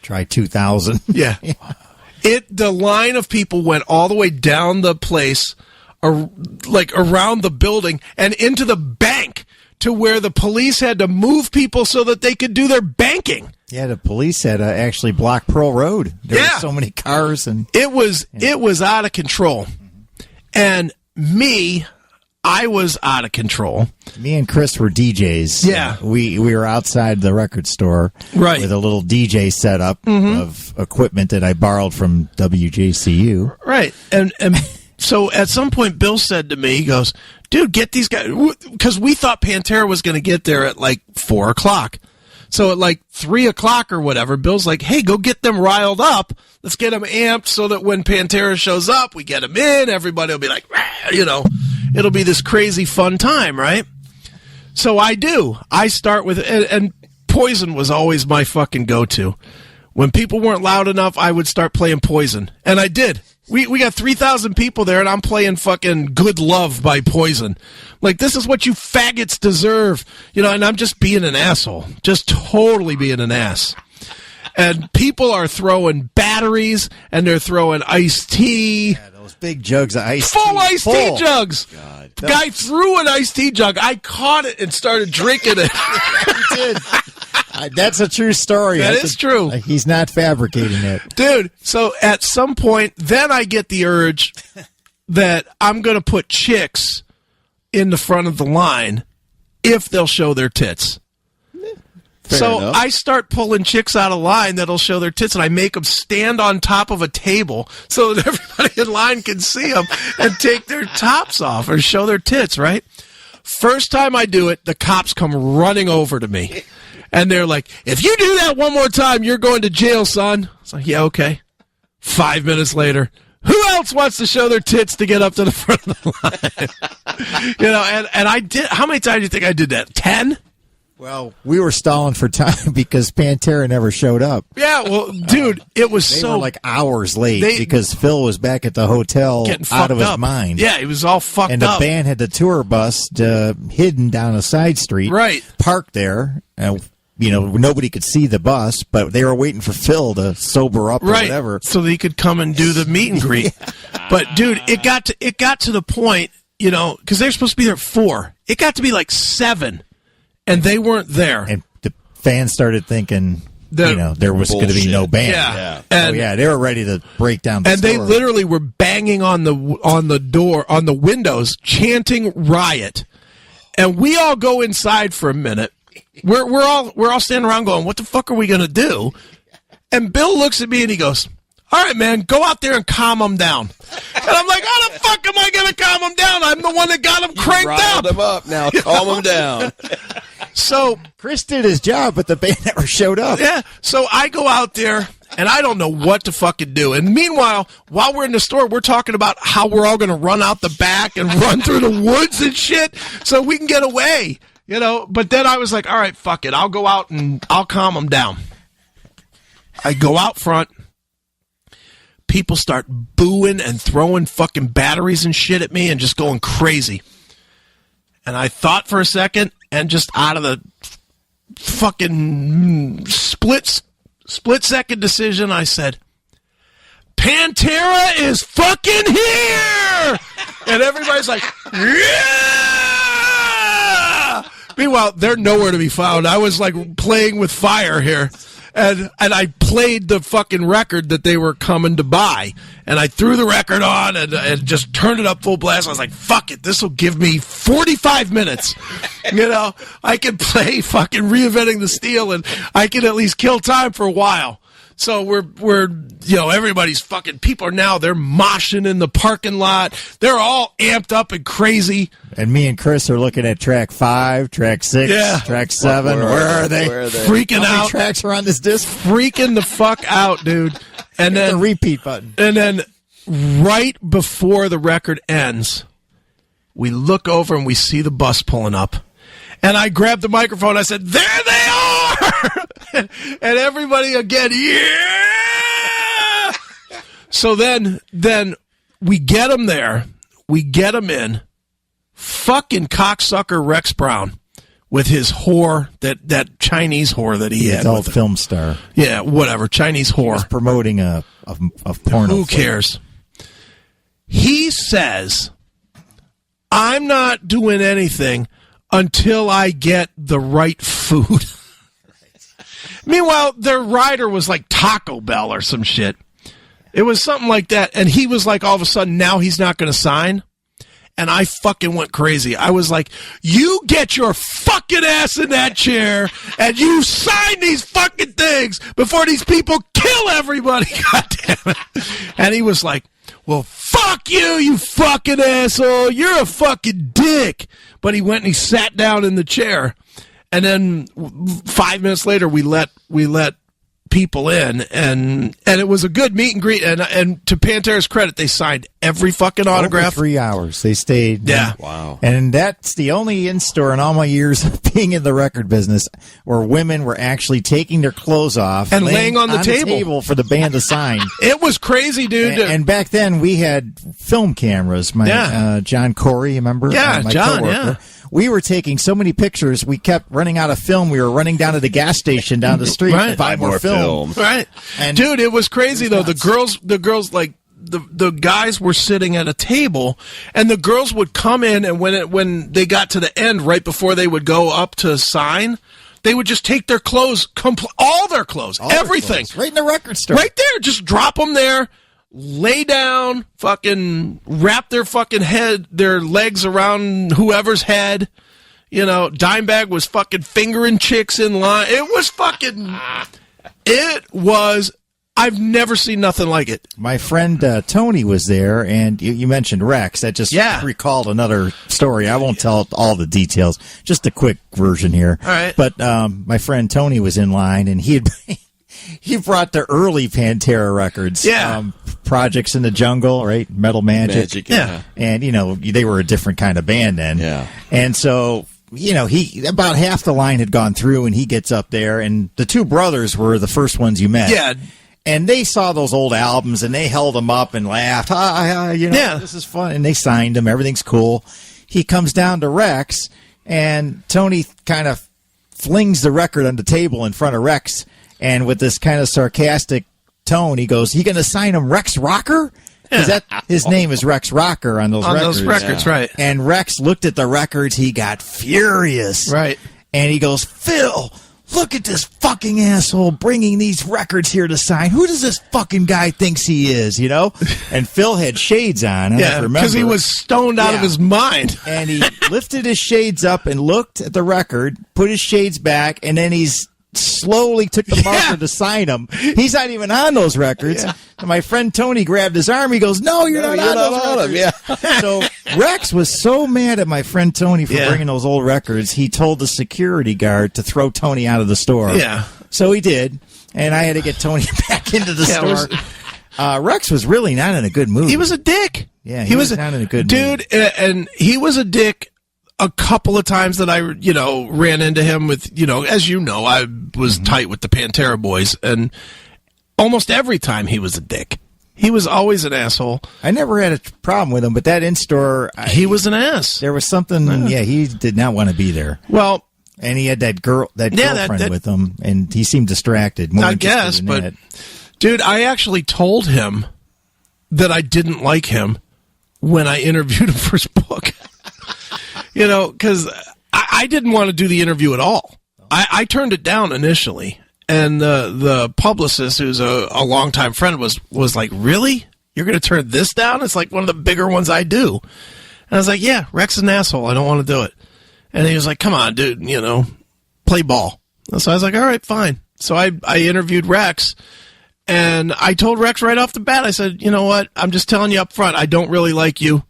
Try 2,000. Yeah. The line of people went all the way down the place, like around the building and into the bank to where the police had to move people so that they could do their banking. Yeah, the police had actually blocked Pearl Road. There were so many cars, and it was out of control. And I was out of control. Me and Chris were DJs. Yeah, we were outside the record store, right, with a little DJ setup of equipment that I borrowed from WJCU. Right, and so at some point, Bill said to me, he goes, "Dude, get these guys," because we thought Pantera was going to get there at like 4:00. So at like 3:00 or whatever, Bill's like, hey, go get them riled up. Let's get them amped so that when Pantera shows up, we get them in. Everybody will be like, it'll be this crazy fun time, right? So I do. I start with, and Poison was always my fucking go-to. When people weren't loud enough, I would start playing Poison. And I did. We got 3,000 people there, and I'm playing fucking Good Love by Poison. Like, this is what you faggots deserve. And I'm just being an asshole. Just totally being an ass. And people are throwing batteries, and they're throwing iced tea. Yeah, those big jugs of iced tea. Full iced tea jugs. God. The guy threw an iced tea jug. I caught it and started drinking it. He did. That's a true story. That is true. He's not fabricating it. Dude, so at some point, then I get the urge that I'm going to put chicks in the front of the line if they'll show their tits. So enough. I start pulling chicks out of line that'll show their tits, and I make them stand on top of a table so that everybody in line can see them and take their tops off or show their tits, right? First time I do it, the cops come running over to me. And they're like, if you do that one more time, you're going to jail, son. I was like, yeah, okay. 5 minutes later, who else wants to show their tits to get up to the front of the line? And I did. How many times do you think I did that? 10? Well, we were stalling for time because Pantera never showed up. Yeah, well, dude, it was They were like hours late because Phil was back at the hotel getting out of his up. mind. Yeah, he was all fucked and the up. band had the tour bus hidden down a side street, Right. parked there. Nobody could see the bus, but they were waiting for Phil to sober up or Right, whatever. so that he could come and do the meet and greet. But, dude, it got to the point, because they're supposed to be there at 4. It got to be like 7, and they weren't there. And the fans started thinking, there was going to be no band. Yeah. And, they were ready to break down the And store. they literally were banging on the door, on the windows, chanting riot. And we all go inside for a minute. We're all standing around going, what the fuck are we going to do? And Bill looks at me and he goes, all right, man, go out there and calm them down. And I'm like, how the fuck am I going to calm them down? I'm the one that got them cranked up. Them up now. Calm them down. So Chris did his job, but the band never showed up. yeah, so I go out there, and I don't know what to fucking do. And meanwhile, while we're in the store, we're talking about how we're all going to run out the back and run through the woods and shit so we can get away, But then I was like, all right, fuck it. I'll go out and I'll calm them down. I go out front. People start booing and throwing fucking batteries and shit at me and just going crazy. And I thought for a second, and just out of the fucking split second decision, I said, Pantera is fucking here! And everybody's like, yeah! Meanwhile, they're nowhere to be found. I was like playing with fire here. And I played the fucking record that they were coming to buy. And I threw the record on and just turned it up full blast. I was like, fuck it, this will give me 45 minutes. I can play fucking Reinventing the Steel and I can at least kill time for a while. So we're everybody's fucking, people are now, they're moshing in the parking lot. They're all amped up and crazy. And me and Chris are looking at track 5, track 6, track 7. Where are they? Freaking How many out. tracks are on this disc? Freaking the fuck out, dude. And The then repeat button. And then right before the record ends, we look over and we see the bus pulling up. And I grabbed the microphone. I said, there they are! And everybody again, yeah! So then we get them there. We get them in. Fucking cocksucker Rex Brown with his whore, that Chinese whore that he had. Adult with film star. Yeah, whatever. Chinese whore. Promoting a porno. Who cares? He says, I'm not doing anything until I get the right food. Meanwhile, their rider was like Taco Bell or some shit. It was something like that. And he was like, all of a sudden, now he's not going to sign. And I fucking went crazy. I was like, you get your fucking ass in that chair and you sign these fucking things before these people kill everybody. God damn it. And he was like, well, fuck you, you fucking asshole. You're a fucking dick. But he went and he sat down in the chair. And then 5 minutes later, we let people in, and it was a good meet and greet. And to Pantera's credit, they signed every fucking autograph. Over 3 hours. They stayed. Yeah. Wow. And that's the only in-store in all my years of being in the record business where women were actually taking their clothes off And laying on the table for the band to sign. It was crazy, dude. And back then we had film cameras. John Corey, remember? Yeah, my John, coworker. yeah. We were taking so many pictures, we kept running out of film. We were running down to the gas station down the street to buy more film. Right. And dude, it was crazy though. The girls like the guys were sitting at a table and the girls would come in, and when they got to the end right before they would go up to sign, They would just take their clothes, all their clothes, All their everything. clothes, right in the record store. Right there. Just drop them there, lay down, fucking wrap their fucking their legs around whoever's head. You know, Dimebag was fucking fingering chicks in line. I've never seen nothing like it. My friend Tony was there, and you mentioned Rex. That just recalled another story. I won't tell all the details. Just a quick version here. All right. But my friend Tony was in line, and he brought the early Pantera records. Yeah. Projects in the Jungle, right? Metal Magic. Yeah. And, they were a different kind of band then. Yeah. And so... he about half the line had gone through, and he gets up there, and the two brothers were the first ones you met. Yeah. And they saw those old albums, and they held them up and laughed. This is fun. And they signed them. Everything's cool. He comes down to Rex, and Tony kind of flings the record on the table in front of Rex, and with this kind of sarcastic tone, he goes, "You going to sign him Rex Rocker?" Because his name is Rex Rocker on those records. Right. And Rex looked at the records. He got furious. Right. And he goes, "Phil, look at this fucking asshole bringing these records here to sign. Who does this fucking guy thinks he is, And Phil had shades on. I don't remember. Because he was stoned out of his mind. And he lifted his shades up and looked at the record, put his shades back, and then he's slowly took the marker to sign them. He's not even on those records. Yeah. And my friend Tony grabbed his arm. He goes, "No, you're not on those records." Yeah. So Rex was so mad at my friend Tony for bringing those old records, he told the security guard to throw Tony out of the store. Yeah. So he did, and I had to get Tony back into the store. Rex was really not in a good mood. He was a dick. Yeah, he was not in a good mood. Dude, and he was a dick a couple of times that I, ran into him with, as I was tight with the Pantera boys, and almost every time he was a dick. He was always an asshole. I never had a problem with him, but that in-store... he was an ass. There was something, he did not want to be there. Well... And he had that girlfriend with him, and he seemed distracted. More I guess, but... Dude, I actually told him that I didn't like him when I interviewed him for his book. Because I didn't want to do the interview at all. I turned it down initially. And the publicist, who's a longtime friend, was like, "Really? You're going to turn this down? It's like one of the bigger ones I do." And I was like, "Yeah, Rex is an asshole. I don't want to do it." And he was like, "Come on, dude, play ball." And so I was like, "All right, fine." So I interviewed Rex, and I told Rex right off the bat, I said, "You know what? I'm just telling you up front, I don't really like you,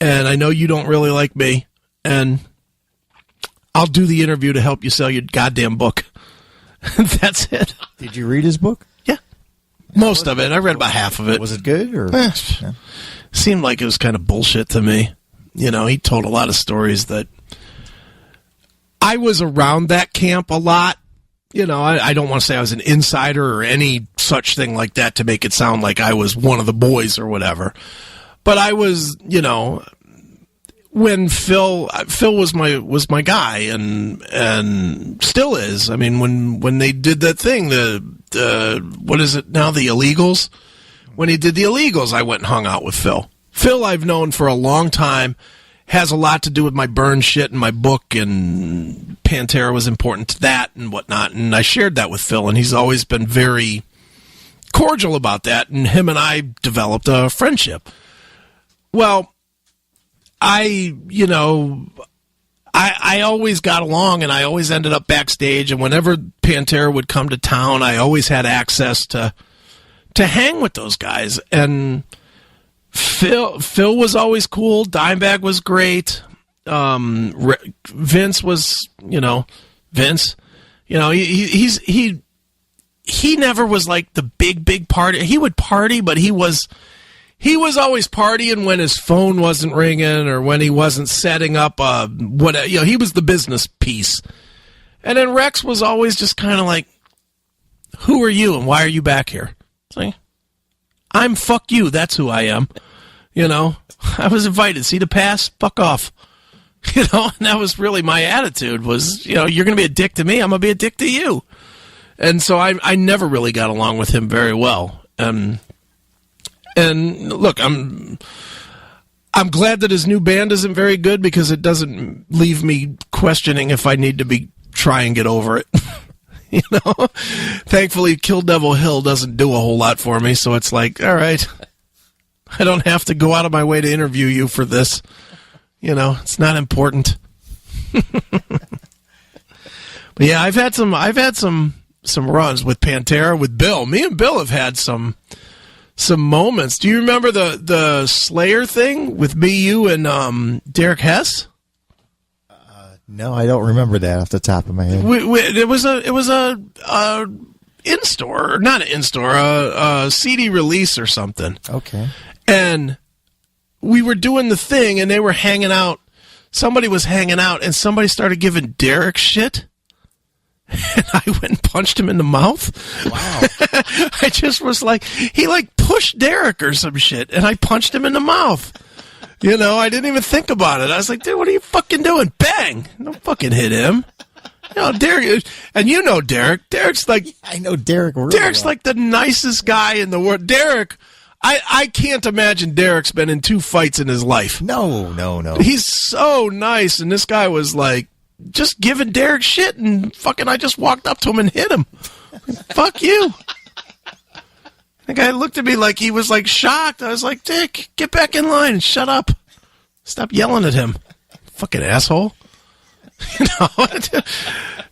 and I know you don't really like me. And I'll do the interview to help you sell your goddamn book." That's it. Did you read his book? Yeah. Most of it. I read about half of it. Was it good? Or seemed like it was kind of bullshit to me. He told a lot of stories that... I was around that camp a lot. I don't want to say I was an insider or any such thing like that to make it sound like I was one of the boys or whatever. But I was, when Phil was my guy and still is. I mean, when they did that thing, the what is it now, the Illegals? When he did the Illegals, I went and hung out with Phil. Phil I've known for a long time, has a lot to do with my burn shit and my book, and Pantera was important to that and whatnot. And I shared that with Phil, and he's always been very cordial about that. And him and I developed a friendship. Well, I always got along, and I always ended up backstage. And whenever Pantera would come to town, I always had access to hang with those guys. And Phil was always cool. Dimebag was great. Vince was, Vince. He never was like the big party. He would party, but he was always partying when his phone wasn't ringing or when he wasn't setting up whatever. He was the business piece. And then Rex was always just kind of like, "Who are you and why are you back here?" It's like, "I'm fuck you. That's who I am." I was invited. See the pass? Fuck off. And that was really my attitude was, you're going to be a dick to me. I'm going to be a dick to you. And so I never really got along with him very well. And look, I'm glad that his new band isn't very good because it doesn't leave me questioning if I need to be try and get over it. You know, thankfully, Kill Devil Hill doesn't do a whole lot for me, so it's like, all right, I don't have to go out of my way to interview you for this. You know, it's not important. But yeah, I've had some runs with Pantera, with Bill. Me and Bill have had some moments. Do you remember the Slayer thing with me, you, and Derek Hess? No, I don't remember that off the top of my head. It was a in-store, not an in-store, a CD release or something. Okay. And we were doing the thing, and they were hanging out. Somebody was hanging out, and somebody started giving Derek shit. And I went and punched him in the mouth. Wow. I just was like, he like pushed Derek or some shit, and I punched him in the mouth. You know, I didn't even think about it. I was like, dude, what are you fucking doing? Bang! Don't fucking hit him. You know, Derek, and you know Derek. Derek's like, I know Derek really Derek's well. like the nicest guy in the world. Derek, I can't imagine Derek's been in 2 fights in his life. No. He's so nice, and this guy was like, just giving Derek shit, and fucking I just walked up to him and hit him. Fuck you. The guy looked at me like he was like shocked. I was like, Dick, get back in line and shut up. Stop yelling at him. Fucking asshole. You know?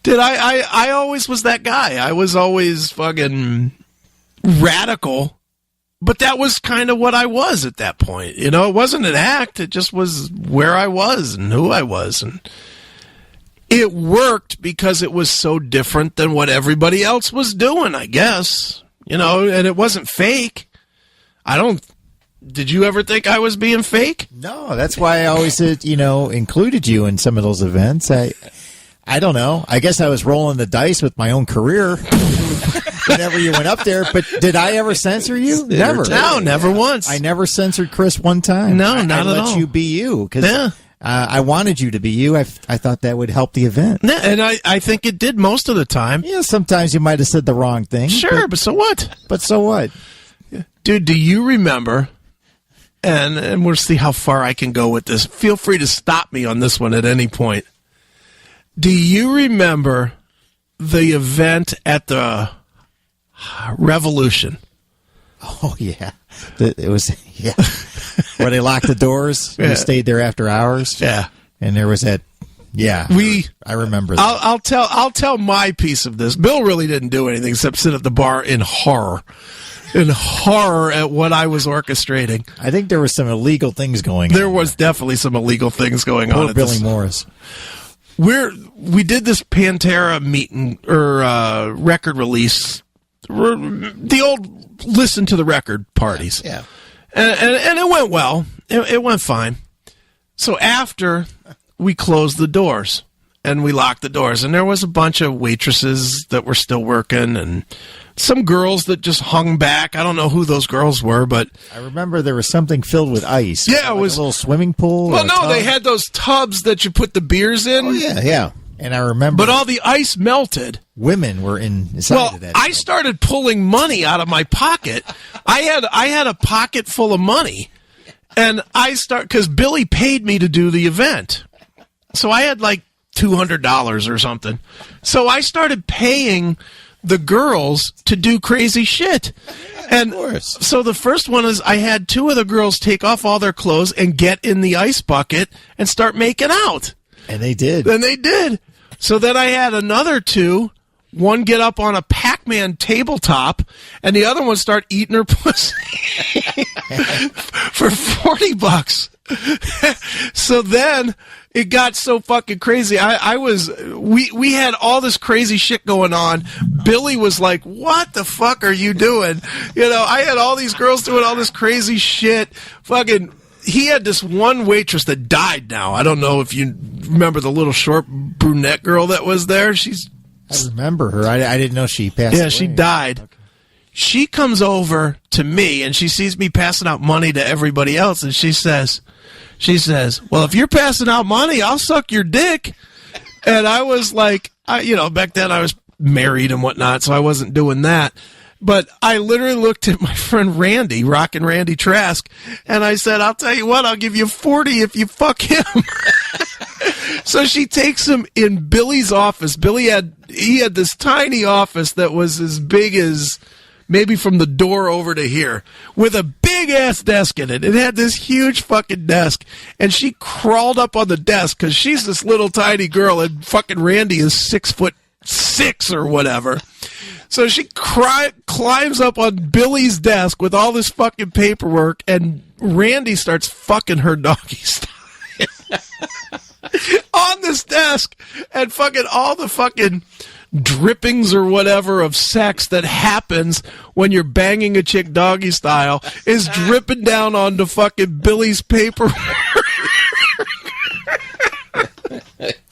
Dude, I always was that guy. I was always fucking radical. But that was kind of what I was at that point. You know, it wasn't an act. It just was where I was and who I was. And it worked because it was so different than what everybody else was doing, I guess. You know, and it wasn't fake. Did you ever think I was being fake? No, that's why I always, included you in some of those events. I don't know. I guess I was rolling the dice with my own career whenever you went up there. But did I ever censor you? Never. No, never once. I never censored Chris one time. No, not I at all. let you be you because Yeah. I wanted you to be you. I thought that would help the event. Yeah, and I think it did most of the time. Yeah, sometimes you might have said the wrong thing. Sure, but so what? But so what? Dude, do you remember, and we'll see how far I can go with this. Feel free to stop me on this one at any point. Do you remember the event at the Revolution? Oh, yeah. It was, yeah. Where they locked the doors. Yeah. We stayed there after hours. Yeah. And there was that, yeah. I remember that. I'll tell my piece of this. Bill really didn't do anything except sit at the bar in horror. In horror at what I was orchestrating. I think there was some illegal things going on. There was definitely some illegal things going on. Poor Billy Morris. We did this Pantera meeting or record release, the old listen to the record parties. Yeah. And it went well. It went fine. So after we closed the doors and we locked the doors, and there was a bunch of waitresses that were still working and some girls that just hung back. I don't know who those girls were, but I remember there was something filled with ice. Yeah, it like was a little swimming pool. Well, or a no, tub. they had those tubs that you put the beers in. Oh, yeah. And I remember, But all the ice melted. women were inside Well, of that. I tub. started pulling money out of my pocket. I had a pocket full of money, and because Billy paid me to do the event, so I had like $200 or something. So I started paying the girls to do crazy shit. And so the first one is I had 2 of the girls take off all their clothes and get in the ice bucket and start making out. And they did. And they did. So then I had another 2, one get up on a Pac-Man tabletop, and the other one start eating her pussy for $40. So then it got so fucking crazy. We had all this crazy shit going on. Billy was like, what the fuck are you doing? You know, I had all these girls doing all this crazy shit. Fucking, he had this one waitress that died now. I don't know if you remember the little short brunette girl that was there. I remember her. I didn't know she passed away. Yeah, she died. Okay. She comes over to me, and she sees me passing out money to everybody else, and she says, well, if you're passing out money, I'll suck your dick. And I was like, back then I was married and whatnot, so I wasn't doing that. But I literally looked at my friend Randy, Rockin' Randy Trask, and I said, I'll tell you what, I'll give you 40 if you fuck him. So she takes him in Billy's office. Billy had this tiny office that was as big as maybe from the door over to here, with a big-ass desk in it. It had this huge fucking desk, and she crawled up on the desk, because she's this little tiny girl, and fucking Randy is 6'6" or whatever. So she climbs up on Billy's desk with all this fucking paperwork, and Randy starts fucking her doggy style on this desk, and fucking all the fucking drippings or whatever of sex that happens when you're banging a chick doggy style is dripping down onto fucking Billy's paperwork.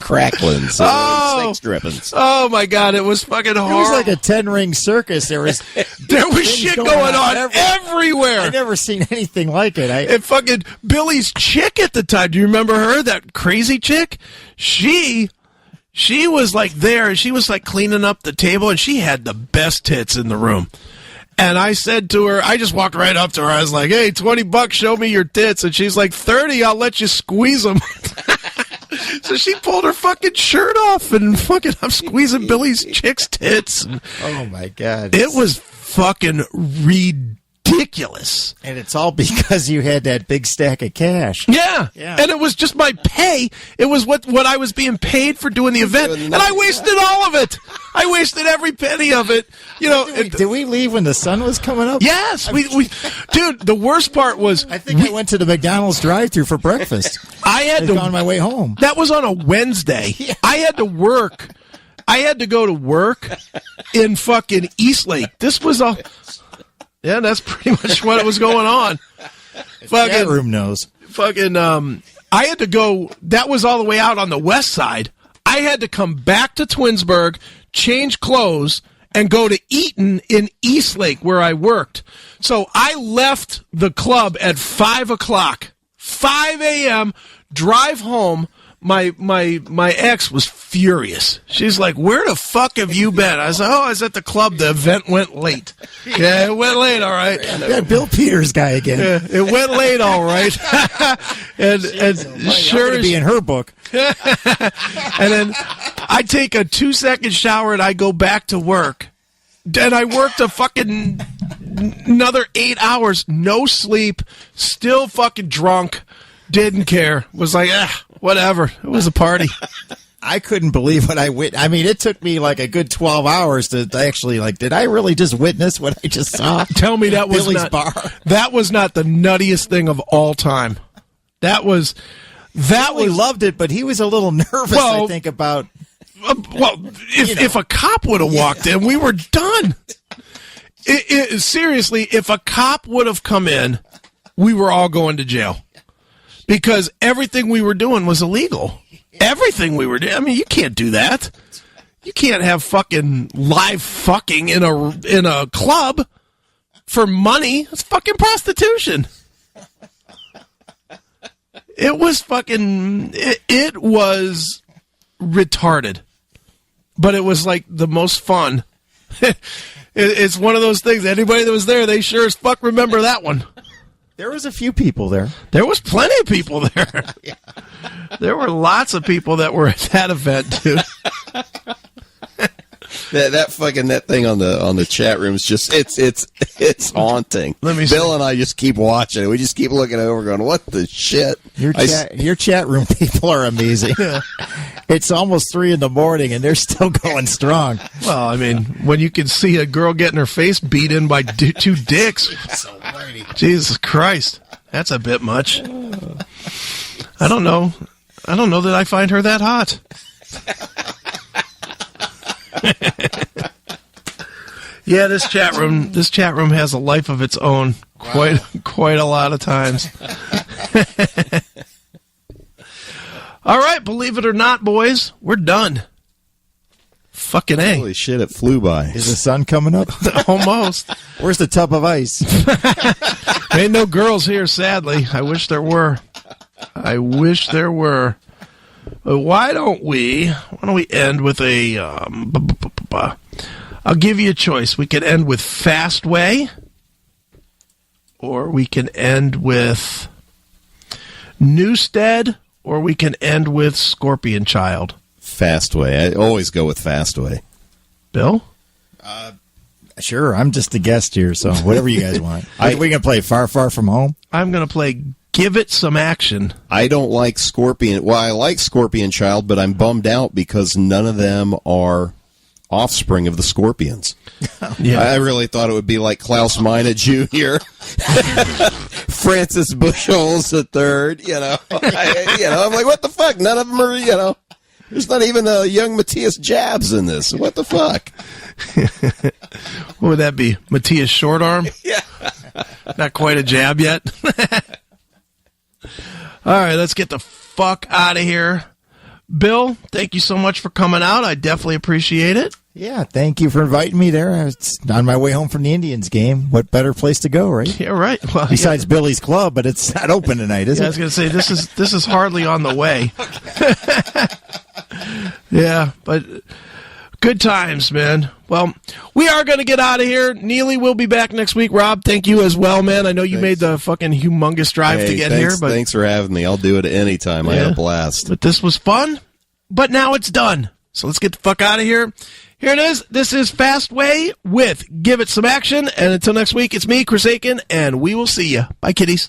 Cracklins. Sex drippings. Oh my God, it was fucking horrible. It was like a 10-ring circus. There was shit going on everywhere. I've never seen anything like it. And fucking Billy's chick at the time, do you remember her? That crazy chick? She was like there, and she was like cleaning up the table, and she had the best tits in the room. And I said to her, I just walked right up to her. I was like, hey, $20, show me your tits. And she's like, 30, I'll let you squeeze them. So she pulled her fucking shirt off, and fucking I'm squeezing Billy's chick's tits. Oh my God. It was fucking ridiculous. And it's all because you had that big stack of cash. Yeah. And it was just my pay. It was what I was being paid for doing the event. And I wasted all of it. I wasted every penny of it. You know. Did we leave when the sun was coming up? Yes. We dude, the worst part was I think I went to the McDonald's drive-thru for breakfast. I had to on my way home. That was on a Wednesday. Yeah. I had to work. I had to go to work in fucking Eastlake. This was a Yeah, that's pretty much what was going on. Fucking room knows. Fucking I had to go, that was all the way out on the west side. I had to come back to Twinsburg, change clothes, and go to Eaton in Eastlake where I worked. So I left the club at 5 o'clock. 5 a.m., drive home. My ex was furious. She's like, where the fuck have you been? I said, I was at the club. The event went late. Yeah, it went late, all right. That Bill Peters guy again. Yeah, it went late, all right. and sure to be in her book. And then I take a 2-second shower and I go back to work. And I worked a fucking another 8 hours, no sleep, still fucking drunk, didn't care. Was like, whatever. It was a party. I couldn't believe what I witnessed. I mean, it took me like a good 12 hours to actually, did I really just witness what I just saw? Tell me that was Billy's not, bar. That was not the nuttiest thing of all time. Billy loved it, but he was a little nervous, I think, about... if a cop would have walked in, we were done. Seriously, if a cop would have come in, we were all going to jail. Because everything we were doing was illegal. Everything we were doing. I mean, you can't do that. You can't have fucking live fucking in a club for money. It's fucking prostitution. It was fucking... It was retarded. But it was like the most fun. It's one of those things. Anybody that was there, they sure as fuck remember that one. There was a few people there. There was plenty of people there. Yeah. There were lots of people that were at that event, dude. that thing on the chat room is just it's haunting. Let me see. Bill and I just keep watching it. We just keep looking over, going, "What the shit?" Your chat room people are amazing. Yeah. It's almost 3 a.m. and they're still going strong. Well, I mean, when you can see a girl getting her face beat in by 2 dicks, Jesus Christ, that's a bit much. I don't know that I find her that hot. Yeah, this chat room has a life of its own. Quite a lot of times. All right, believe it or not, boys, we're done. Fucking A. Holy shit, it flew by. Is the sun coming up? Almost. Where's the tub of ice? Ain't no girls here, sadly. I wish there were. Why don't we end with a I'll give you a choice. We could end with Fastway, or we can end with Newstead, or we can end with Scorpion Child. Fastway. I always go with Fastway. Bill? Sure, I'm just a guest here, so whatever you guys want. Are we going to play Far, Far From Home? I'm going to play Give It Some Action. I don't like Scorpion. Well, I like Scorpion Child, but I'm bummed out because none of them are offspring of the Scorpions. Yeah. I really thought it would be like Klaus Meine Jr., Francis Bushels III, I'm like, what the fuck? None of them are, there's not even a young Matthias Jabs in this. What the fuck? What would that be? Matthias Shortarm? Yeah. Not quite a jab yet. All right, let's get the fuck out of here. Bill, thank you so much for coming out. I definitely appreciate it. Yeah, thank you for inviting me there. I was on my way home from the Indians game. What better place to go, right? Yeah, right. Well, Besides Billy's Club, but it's not open tonight, is I it? was going to say, this is hardly on the way. Yeah, but good times, man. Well, we are going to get out of here. Neely will be back next week. Rob, thank you as well, man. I know you made the fucking humongous drive to get here. But thanks for having me. I'll do it anytime. I had a blast. But this was fun, but now it's done. So let's get the fuck out of here. Here it is. This is Fastway with Give It Some Action. And until next week, it's me, Chris Akin, and we will see you. Bye, kiddies.